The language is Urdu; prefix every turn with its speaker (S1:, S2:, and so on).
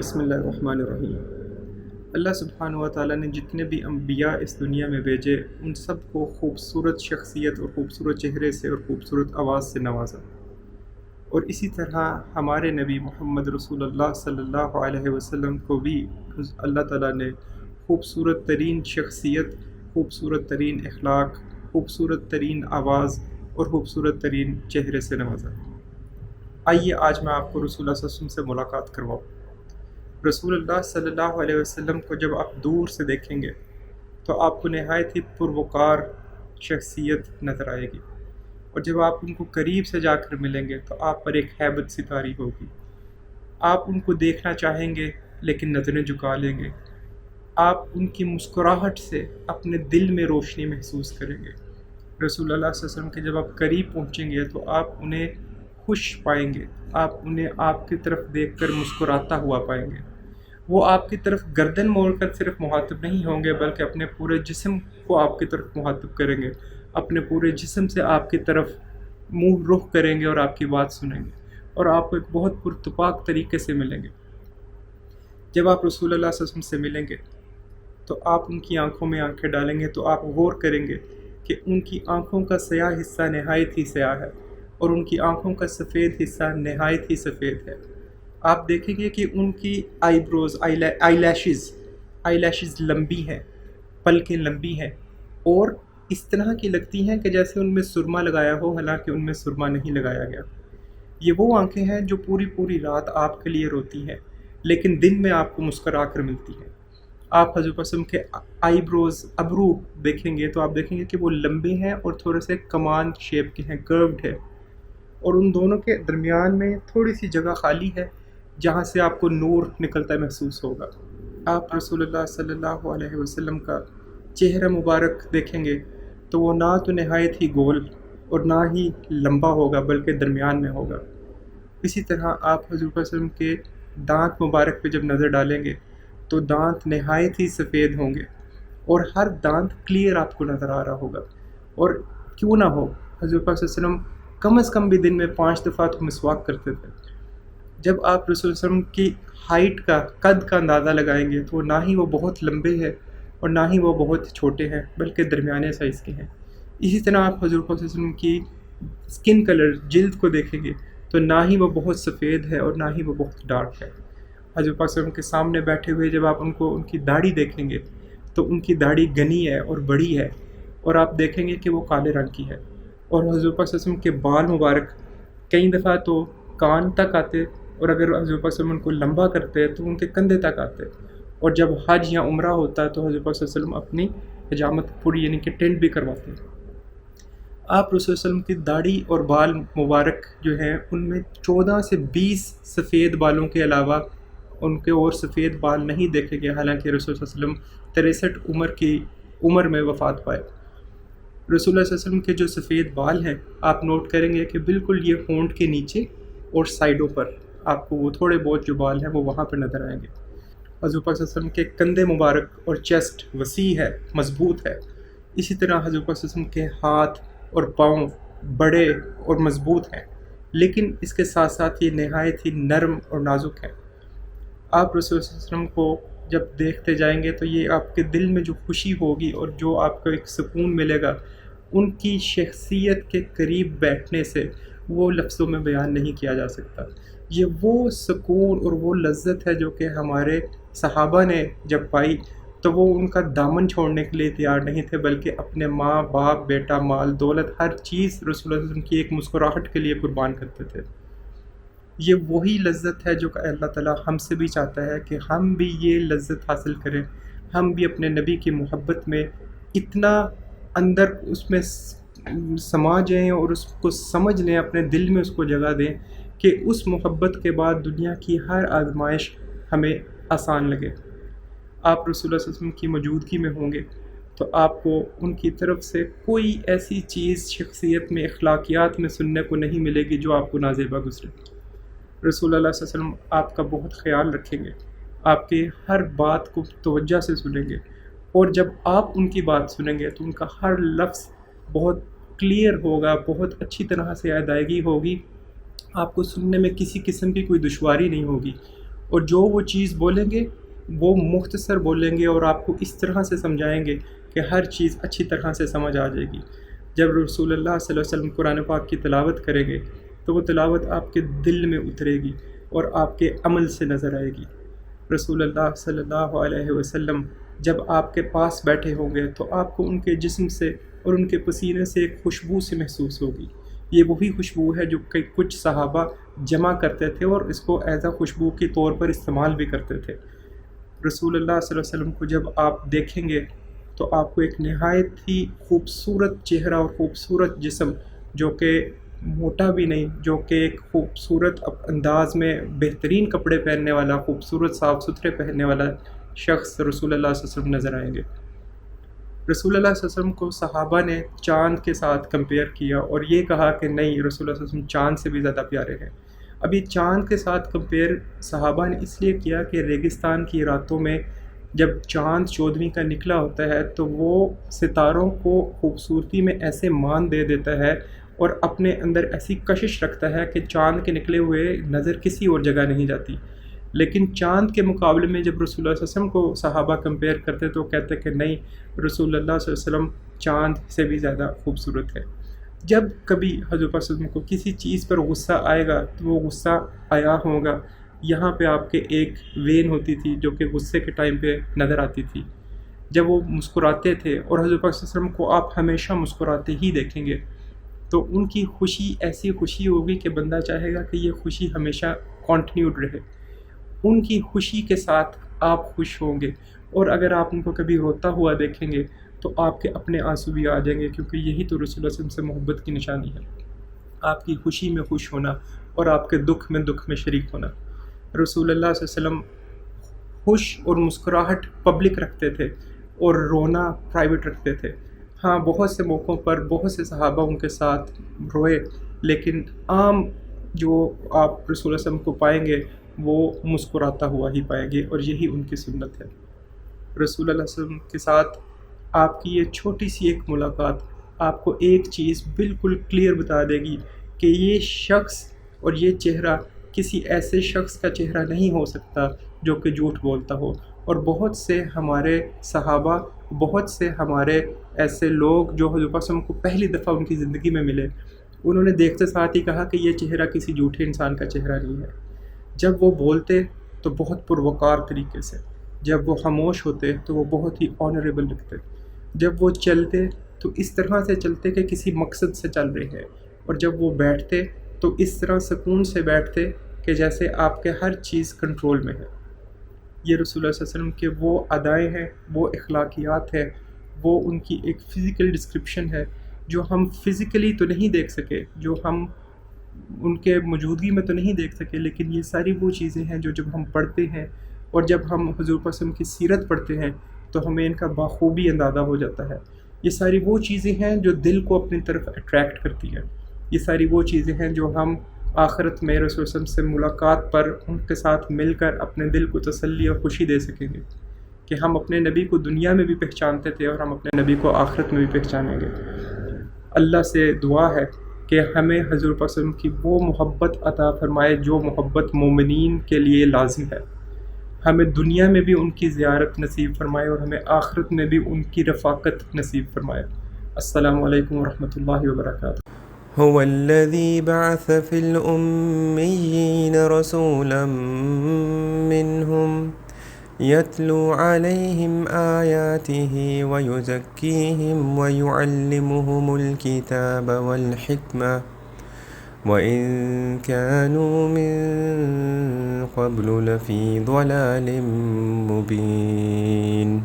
S1: بسم اللہ الرحمن الرحیم۔ اللہ سبحانہ و تعالیٰ نے جتنے بھی انبیاء اس دنیا میں بھیجے ان سب کو خوبصورت شخصیت اور خوبصورت چہرے سے اور خوبصورت آواز سے نوازا، اور اسی طرح ہمارے نبی محمد رسول اللہ صلی اللہ علیہ وسلم کو بھی اللہ تعالیٰ نے خوبصورت ترین شخصیت، خوبصورت ترین اخلاق، خوبصورت ترین آواز اور خوبصورت ترین چہرے سے نوازا۔ آئیے آج میں آپ کو رسول اللہ صلی اللہ علیہ وسلم سے ملاقات کرواؤں۔ رسول اللہ صلی اللہ علیہ وسلم کو جب آپ دور سے دیکھیں گے تو آپ کو نہایت ہی پروقار شخصیت نظر آئے گی، اور جب آپ ان کو قریب سے جا کر ملیں گے تو آپ پر ایک ہیبت سی طاری ہوگی۔ آپ ان کو دیکھنا چاہیں گے لیکن نظریں جھکا لیں گے۔ آپ ان کی مسکراہٹ سے اپنے دل میں روشنی محسوس کریں گے۔ رسول اللہ صلی اللہ علیہ وسلم کے جب آپ قریب پہنچیں گے تو آپ انہیں خوش پائیں گے، آپ انہیں آپ کی طرف دیکھ کر مسکراتا ہوا پائیں گے۔ وہ آپ کی طرف گردن موڑ کر صرف مخاطب نہیں ہوں گے بلکہ اپنے پورے جسم کو آپ کی طرف مخاطب کریں گے، اپنے پورے جسم سے آپ کی طرف منہ رخ کریں گے اور آپ کی بات سنیں گے، اور آپ کو ایک بہت پرتپاک طریقے سے ملیں گے۔ جب آپ رسول اللہ صلی اللہ علیہ وسلم سے ملیں گے تو آپ ان کی آنکھوں میں آنکھیں ڈالیں گے تو آپ غور کریں گے کہ ان کی آنکھوں کا سیاہ حصہ نہایت ہی سیاہ ہے اور ان کی آنکھوں کا سفید حصہ نہایت ہی سفید ہے۔ آپ دیکھیں گے کہ ان کی آئی لیشز لمبی ہیں، پلکیں لمبی ہیں اور اس طرح کی لگتی ہیں کہ جیسے ان میں سرما لگایا ہو، حالانکہ ان میں سرما نہیں لگایا گیا۔ یہ وہ آنکھیں ہیں جو پوری پوری رات آپ کے لیے روتی ہیں لیکن دن میں آپ کو مسکرا کر ملتی ہیں۔ آپ حضرت وسلم کے ابرو دیکھیں گے تو آپ دیکھیں گے کہ وہ لمبے ہیں اور تھوڑے سے کمان شیپ کے ہیں، کروڈ ہے، اور ان دونوں کے درمیان میں تھوڑی سی جگہ خالی ہے جہاں سے آپ کو نور نکلتا محسوس ہوگا۔ آپ رسول اللہ صلی اللہ علیہ وسلم کا چہرہ مبارک دیکھیں گے تو وہ نہ تو نہایت ہی گول اور نہ ہی لمبا ہوگا بلکہ درمیان میں ہوگا۔ اسی طرح آپ حضور وسلم کے دانت مبارک پہ جب نظر ڈالیں گے تو دانت نہایت ہی سفید ہوں گے اور ہر دانت کلیئر آپ کو نظر آ رہا ہوگا، اور کیوں نہ ہو حضور پاک صلی اللہ علیہ وسلم کم از کم بھی دن میں 5 دفعہ تو مسواک کرتے تھے۔ جب آپ رسول اللہ صلی اللہ علیہ وسلم کی ہائٹ کا، قد کا اندازہ لگائیں گے تو نہ ہی وہ بہت لمبے ہیں اور نہ ہی وہ بہت چھوٹے ہیں بلکہ درمیانے سائز کے ہیں۔ اسی طرح آپ حضور پاک صلی اللہ علیہ وسلم کی اسکن کلر، جلد کو دیکھیں گے تو نہ ہی وہ بہت سفید ہے اور نہ ہی وہ بہت ڈارک ہے۔ حضور پاک صلی اللہ علیہ وسلم کے سامنے بیٹھے ہوئے جب آپ ان کی داڑھی دیکھیں گے تو ان کی داڑھی گھنی ہے اور بڑی ہے، اور آپ دیکھیں گے کہ وہ کالے رنگ کی ہے، اور حضور پاک صلی اللہ علیہ وسلم کے بال مبارک کئی دفعہ تو کان تک آتے، اور اگر حضور پاک صلی اللہ علیہ وسلم کو لمبا کرتے تو ان کے کندھے تک آتے، اور جب حج یا عمرہ ہوتا تو حضور پاک صلی اللہ علیہ وسلم اپنی حجامت پوری یعنی کہ ٹینٹ بھی کرواتے۔ آپ رسول اللہ علیہ وسلم کی داڑھی اور بال مبارک جو ہیں ان میں 14 سے 20 سفید بالوں کے علاوہ ان کے اور سفید بال نہیں دیکھے گئے، حالانکہ رسول اللہ صلی اللہ علیہ وسلم 63 کی عمر میں وفات پائے۔ رسول اللہ صلی اللہ علیہ وسلم کے جو سفید بال ہیں آپ نوٹ کریں گے کہ بالکل یہ ہونٹ کے نیچے اور سائڈوں پر آپ کو وہ تھوڑے بہت جو بال ہیں وہ وہاں پر نظر آئیں گے۔ حضور پاک صلی اللہ علیہ وسلم کے کندھے مبارک اور چیسٹ وسیع ہے، مضبوط ہے۔ اسی طرح حضور پاک صلی اللہ علیہ وسلم کے ہاتھ اور پاؤں بڑے اور مضبوط ہیں، لیکن اس کے ساتھ ساتھ یہ نہایت ہی نرم اور نازک ہیں۔ آپ رسول اللہ صلی اللہ علیہ وسلم کو جب دیکھتے جائیں گے تو یہ آپ کے دل میں جو خوشی ہوگی اور جو آپ کو ایک سکون ملے گا، ان کی شخصیت کے قریب بیٹھنے سے وہ لفظوں میں بیان نہیں کیا جا سکتا۔ یہ وہ سکون اور وہ لذت ہے جو کہ ہمارے صحابہ نے جب پائی تو وہ ان کا دامن چھوڑنے کے لیے تیار نہیں تھے، بلکہ اپنے ماں باپ، بیٹا، مال، دولت، ہر چیز رسول اللہ صلی اللہ علیہ وسلم کی ایک مسکراہٹ کے لیے قربان کرتے تھے۔ یہ وہی لذت ہے جو کہ اللہ تعالیٰ ہم سے بھی چاہتا ہے کہ ہم بھی یہ لذت حاصل کریں، ہم بھی اپنے نبی کی محبت میں اتنا اندر اس میں سما جائیں اور اس کو سمجھ لیں، اپنے دل میں اس کو جگہ دیں کہ اس محبت کے بعد دنیا کی ہر آزمائش ہمیں آسان لگے۔ آپ رسول اللہ صلی اللہ علیہ وسلم کی موجودگی میں ہوں گے تو آپ کو ان کی طرف سے کوئی ایسی چیز شخصیت میں، اخلاقیات میں سننے کو نہیں ملے گی جو آپ کو نازیبا گزرے۔ رسول اللہ صلی اللہ علیہ وسلم آپ کا بہت خیال رکھیں گے، آپ کے ہر بات کو توجہ سے سنیں گے، اور جب آپ ان کی بات سنیں گے تو ان کا ہر لفظ بہت کلیئر ہوگا، بہت اچھی طرح سے ادائیگی ہوگی، آپ کو سننے میں کسی قسم کی کوئی دشواری نہیں ہوگی، اور جو وہ چیز بولیں گے وہ مختصر بولیں گے اور آپ کو اس طرح سے سمجھائیں گے کہ ہر چیز اچھی طرح سے سمجھ آ جائے گی۔ جب رسول اللہ صلی اللہ علیہ وسلم قرآن پاک کی تلاوت کریں گے تو وہ تلاوت آپ کے دل میں اترے گی اور آپ کے عمل سے نظر آئے گی۔ رسول اللہ صلی اللہ علیہ وسلم جب آپ کے پاس بیٹھے ہوں گے تو آپ کو ان کے جسم سے اور ان کے پسینے سے ایک خوشبو سے محسوس ہوگی۔ یہ وہی خوشبو ہے جو کہ کچھ صحابہ جمع کرتے تھے اور اس کو ایز اے خوشبو کے طور پر استعمال بھی کرتے تھے۔ رسول اللہ صلی اللہ علیہ وسلم کو جب آپ دیکھیں گے تو آپ کو ایک نہایت ہی خوبصورت چہرہ اور خوبصورت جسم، جو کہ موٹا بھی نہیں، جو کہ ایک خوبصورت انداز میں بہترین کپڑے پہننے والا، خوبصورت صاف ستھرے پہننے والا شخص رسول اللہ صلی اللہ علیہ وسلم نظر آئیں گے۔ رسول اللہ صلی اللہ علیہ وسلم کو صحابہ نے چاند کے ساتھ کمپیئر کیا اور یہ کہا کہ نہیں، رسول اللہ صلی اللہ علیہ وسلم چاند سے بھی زیادہ پیارے ہیں۔ ابھی چاند کے ساتھ کمپیئر صحابہ نے اس لیے کیا کہ ریگستان کی راتوں میں جب چاند 14ویں کا نکلا ہوتا ہے تو وہ ستاروں کو خوبصورتی میں ایسے مان دے دیتا ہے اور اپنے اندر ایسی کشش رکھتا ہے کہ چاند کے نکلے ہوئے نظر کسی اور جگہ نہیں جاتی۔ لیکن چاند کے مقابلے میں جب رسول اللہ صلی اللہ علیہ وسلم کو صحابہ کمپیئر کرتے تو کہتے کہ نہیں، رسول اللہ صلی اللہ علیہ وسلم چاند سے بھی زیادہ خوبصورت ہے۔ جب کبھی حضرت پاک صلی اللہ علیہ وسلم کو کسی چیز پر غصہ آئے گا تو وہ غصہ آیا ہوگا، یہاں پہ آپ کے ایک وین ہوتی تھی جو کہ غصے کے ٹائم پہ نظر آتی تھی۔ جب وہ مسکراتے تھے، اور حضرت پاک صلی اللہ علیہ وسلم کو آپ ہمیشہ مسکراتے ہی دیکھیں گے، تو ان کی خوشی ایسی خوشی ہوگی کہ بندہ چاہے گا کہ یہ خوشی ہمیشہ کنٹینیوڈ رہے۔ ان کی خوشی کے ساتھ آپ خوش ہوں گے، اور اگر آپ ان کو کبھی روتا ہوا دیکھیں گے تو آپ کے اپنے آنسو بھی آ جائیں گے، کیونکہ یہی تو رسول اللہ صلی اللہ علیہ وسلم سے محبت کی نشانی ہے، آپ کی خوشی میں خوش ہونا اور آپ کے دکھ میں شریک ہونا۔ رسول اللہ صلی اللہ علیہ وسلم خوش اور مسکراہٹ پبلک رکھتے تھے اور رونا پرائیویٹ رکھتے تھے۔ ہاں، بہت سے موقعوں پر بہت سے صحابہ ان کے ساتھ روئے، لیکن عام جو آپ رسول اللہ علیہ وسلم کو پائیں گے وہ مسکراتا ہوا ہی پائیں گے، اور یہی ان کی سنت ہے۔ رسول اللہ صلی اللہ علیہ وسلم کے ساتھ آپ کی یہ چھوٹی سی ایک ملاقات آپ کو ایک چیز بالکل کلیئر بتا دے گی کہ یہ شخص اور یہ چہرہ کسی ایسے شخص کا چہرہ نہیں ہو سکتا جو کہ جھوٹ بولتا ہو۔ اور بہت سے ہمارے صحابہ، بہت سے ہمارے ایسے لوگ جو حضور پاک صلی اللہ علیہ وسلم کو پہلی دفعہ ان کی زندگی میں ملے، انہوں نے دیکھتے ساتھ ہی کہا کہ یہ چہرہ کسی جھوٹے انسان کا چہرہ نہیں ہے۔ جب وہ بولتے تو بہت پروقار طریقے سے، جب وہ خاموش ہوتے تو وہ بہت ہی آنریبل لگتے، جب وہ چلتے تو اس طرح سے چلتے کہ کسی مقصد سے چل رہے ہیں، اور جب وہ بیٹھتے تو اس طرح سکون سے بیٹھتے کہ جیسے آپ کے ہر چیز کنٹرول میں ہے۔ یہ رسول اللہ صلی اللہ علیہ وسلم کے وہ ادائیں ہیں، وہ اخلاقیات ہیں، وہ ان کی ایک فزیکل ڈسکرپشن ہے جو ہم فزیکلی تو نہیں دیکھ سکے، جو ہم ان کے موجودگی میں تو نہیں دیکھ سکے، لیکن یہ ساری وہ چیزیں ہیں جو جب ہم پڑھتے ہیں اور جب ہم حضور پاک صلی اللہ علیہ وسلم کی سیرت پڑھتے ہیں تو ہمیں ان کا بخوبی اندازہ ہو جاتا ہے۔ یہ ساری وہ چیزیں ہیں جو دل کو اپنی طرف اٹریکٹ کرتی ہیں، یہ ساری وہ چیزیں ہیں جو ہم آخرت میں رسول اللہ صلی اللہ علیہ وسلم سے ملاقات پر ان کے ساتھ مل کر اپنے دل کو تسلی اور خوشی دے سکیں گے کہ ہم اپنے نبی کو دنیا میں بھی پہچانتے تھے اور ہم اپنے نبی کو آخرت میں بھی پہچانیں گے۔ اللہ سے دعا ہے کہ ہمیں حضور پاک صلی اللہ علیہ وسلم کی وہ محبت عطا فرمائے جو محبت مومنین کے لیے لازم ہے، ہمیں دنیا میں بھی ان کی زیارت نصیب فرمائے اور ہمیں آخرت میں بھی ان کی رفاقت نصیب فرمائے۔ السلام علیکم ورحمۃ اللہ وبرکاتہ۔
S2: هو الذي بعث في الأميين رسولا منهم يتلو عليهم آياته ويزكيهم ويعلمهم الكتاب والحكمة وإن كانوا من قبل لفي ضلال مبين